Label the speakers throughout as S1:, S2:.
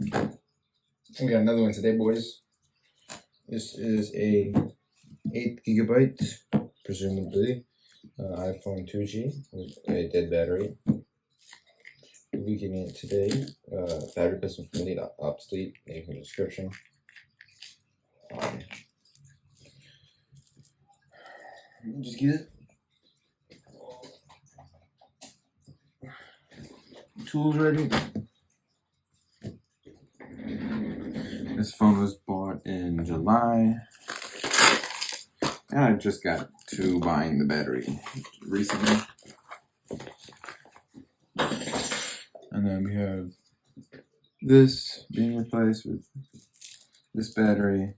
S1: We got another one today, boys. This is a 8GB, presumably, iPhone 2G with a dead battery. We'll be getting it today. Battery replacement from Elite Obsolete, link in the description. Just get it. Tools ready. This phone was bought in July, and I just got to buying the battery recently. And then we have this being replaced with this battery,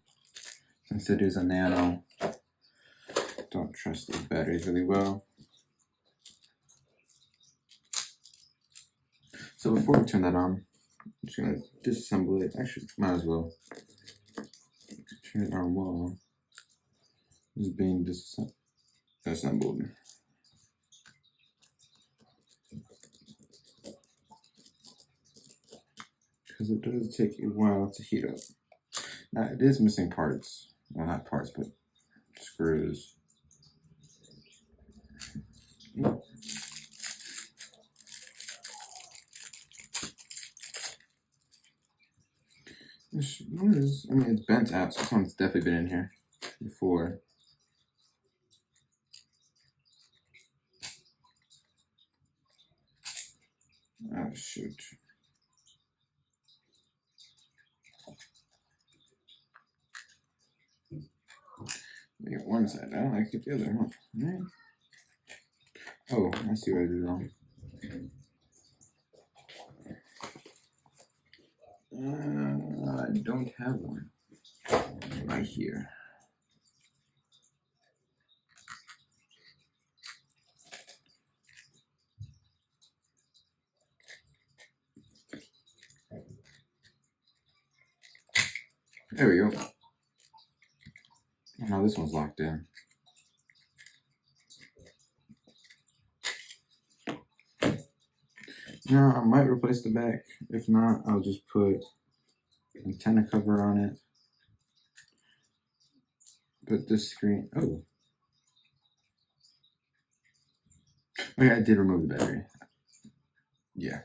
S1: since it is a nano. Don't trust these batteries really well. So before we turn that on, I'm just gonna disassemble it. Actually, might as well turn it on while it's being disassembled. Because it does take a while to heat up. Now it is missing parts. Well, not parts, but screws. It's bent out, so someone's definitely been in here before. Oh, shoot. We got one side, I don't like the other, huh? Right. Oh, I see what I did wrong. I don't have one. Right here. There we go. Oh, now this one's locked in. Now I might replace the back. If not, I'll just put antenna cover on it. Put this screen. Oh. Okay, I did remove the battery. Yeah.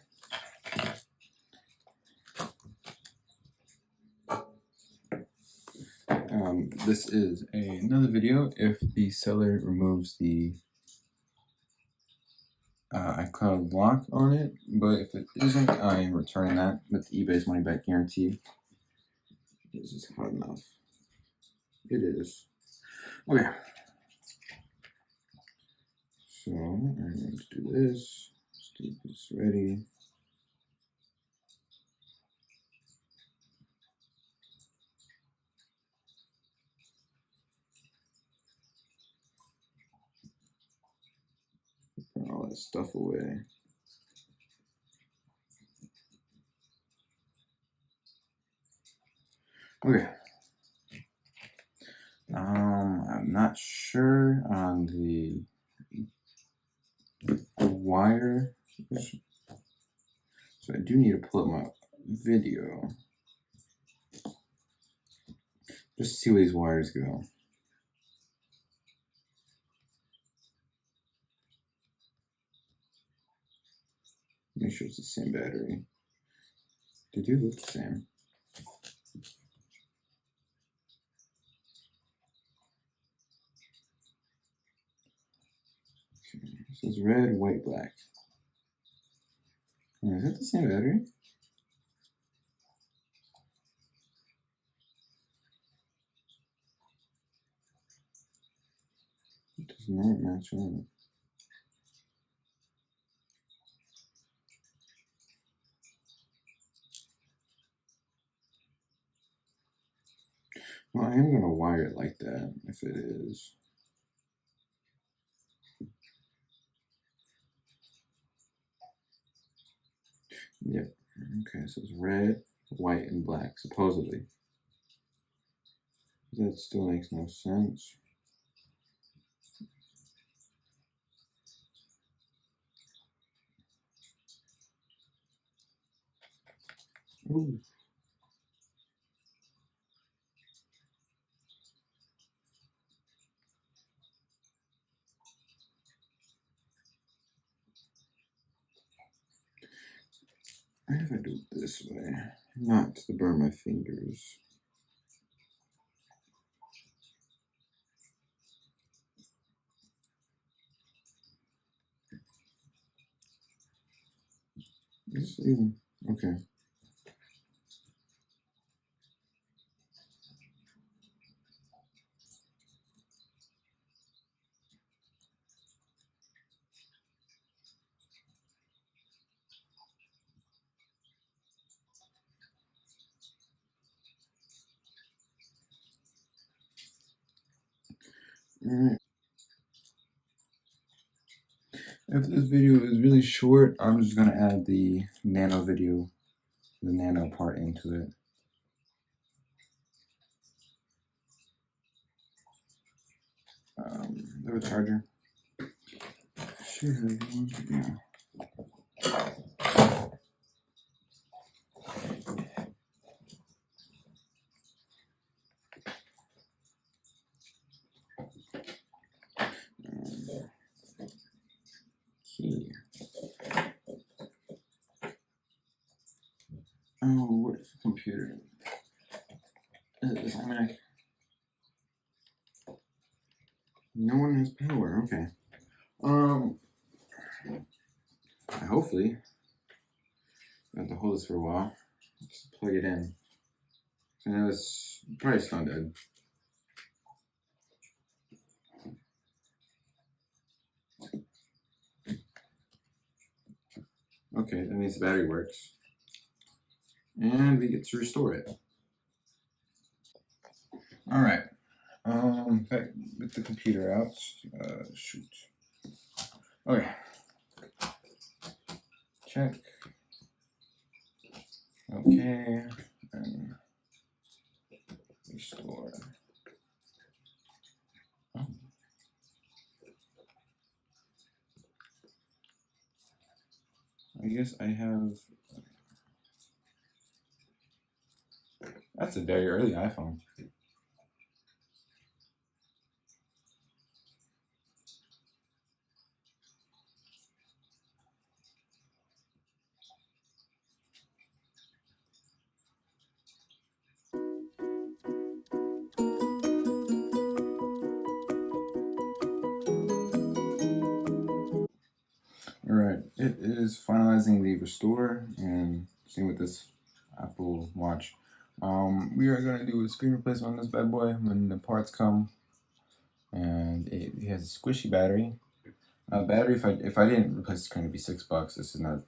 S1: This is another video if the seller removes the iCloud lock on it, but if it isn't, I'm returning that with eBay's money back guarantee. This is hard enough. It is. Okay. So I'm going to do this. Let's get this ready. Put all that stuff away. Okay. I'm not sure on the wire, so I do need to pull up my video just to see where these wires go. Make sure it's the same battery. They do look the same. Okay, so it's red, white, black. Oh, is that the same battery? It does not match up. Well, I am going to wire it like that if it is. Yep. Okay, so it's red, white, and black, supposedly. That still makes no sense. Ooh. if I do it this way, not to burn my fingers. Is this even okay? Alright. If this video is really short, I'm just gonna add the nano video, the nano part into it. The charger. Should have one. Yeah. Key. Oh, what's the computer? I mean, no one has power. Okay. Hopefully, I have to hold this for a while. Just plug it in. I know it's probably still dead. Okay, that means the battery works. And we get to restore it. Alright. Back with the computer out. Shoot. Okay. Check. Okay. And restore. Oh. I guess I have. That's a very early iPhone. Alright, it is finalizing the restore and same with this Apple Watch. We are going to do a screen replacement on this bad boy when the parts come. And it has a squishy battery. Battery, if I didn't replace the screen, it'd be $6. This is not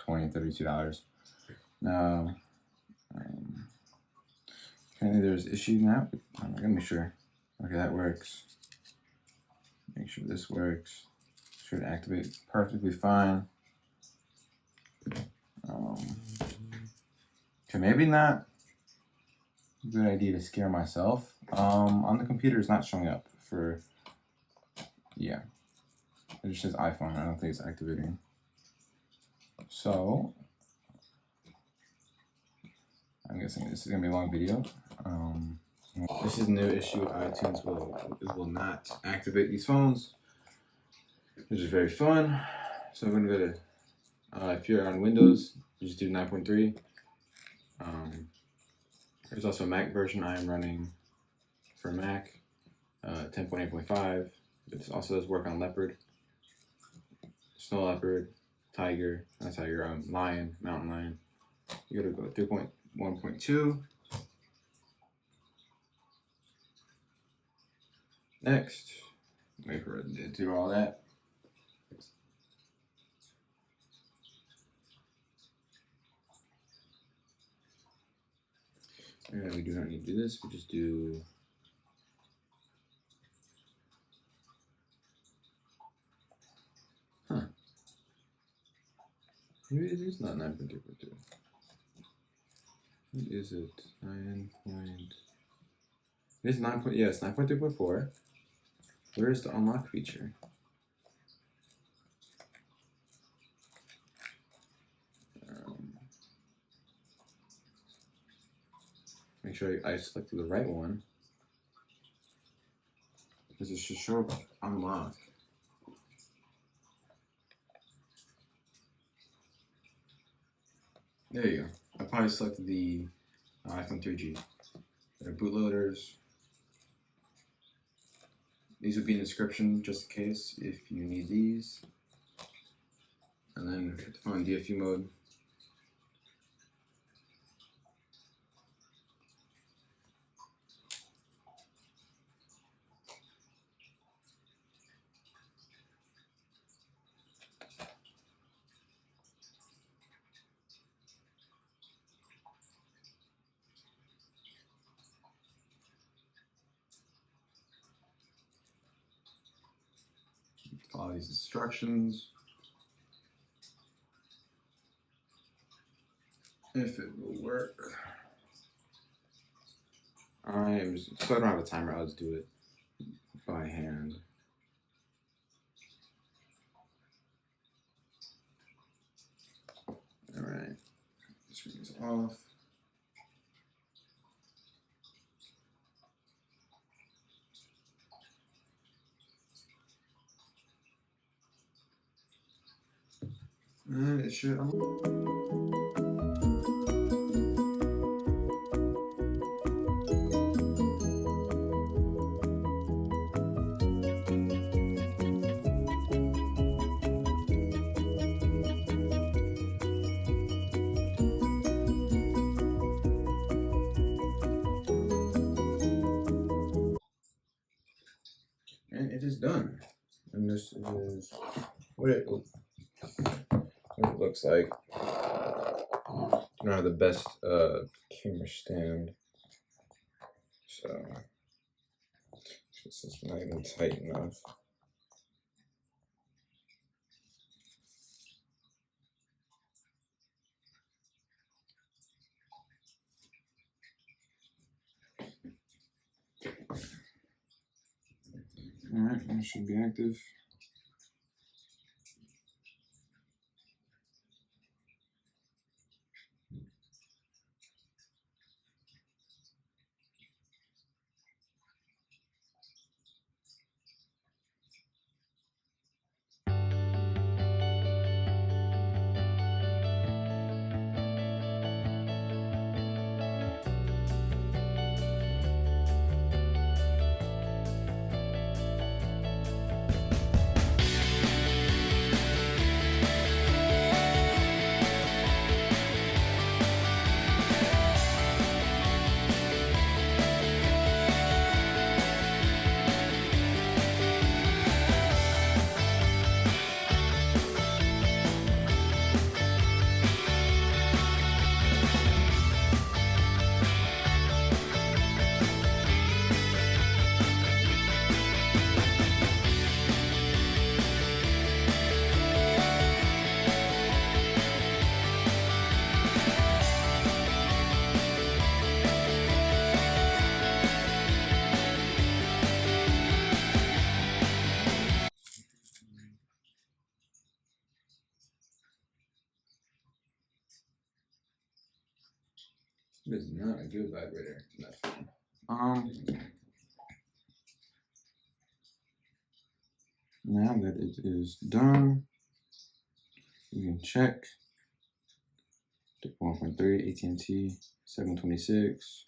S1: $20, $32. Now, apparently there's issues now. I'm gonna make sure. Okay, that works. Make sure this works. Should activate perfectly fine. Okay, maybe not a good idea to scare myself. On the computer, it's not showing up for. Yeah, it just says iPhone. I don't think it's activating. So I'm guessing this is gonna be a long video. This is a new issue with iTunes. It will not activate these phones, which is very fun. So I'm gonna go to, if you're on Windows, you just do 9.3. There's also a Mac version I am running for Mac, 10.8.5. It also does work on Leopard, Snow Leopard, Tiger, not Tiger, Lion, Mountain Lion. You gotta go 3.1.2. Next, wait for it to do all that. And we do not need to do this, we just do maybe it is not 9.2.2. What is it? 9. It is 9. Yeah, it's 9.2.4. Where is the unlock feature? Make sure I selected the right one, because it should show up unlock. There you go. I probably selected the iPhone 3G. They're bootloaders. These will be in the description just in case if you need these. And then hit the phone in DFU mode. Follow these instructions. If it will work. So I don't have a timer, I'll just do it by hand. Alright, screen is off. And it should. And it is done. And this is what it looks like. I don't have the best camera stand, so this is not even tight enough. Alright, it should be active. This is not a good vibrator. Now that it is done, you can check 1.3 AT&T 726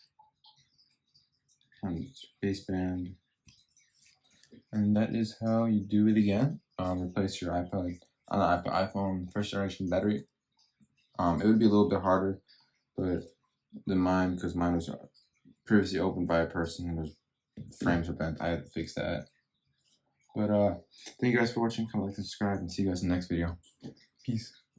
S1: on baseband, and that is how you do it again. Replace your iPod on the iPhone first generation battery. It would be a little bit harder, but because mine was previously opened by a person whose frames were bent, I had to fix that. But thank you guys for watching. Comment, like, and subscribe, and see you guys in the next video. Peace.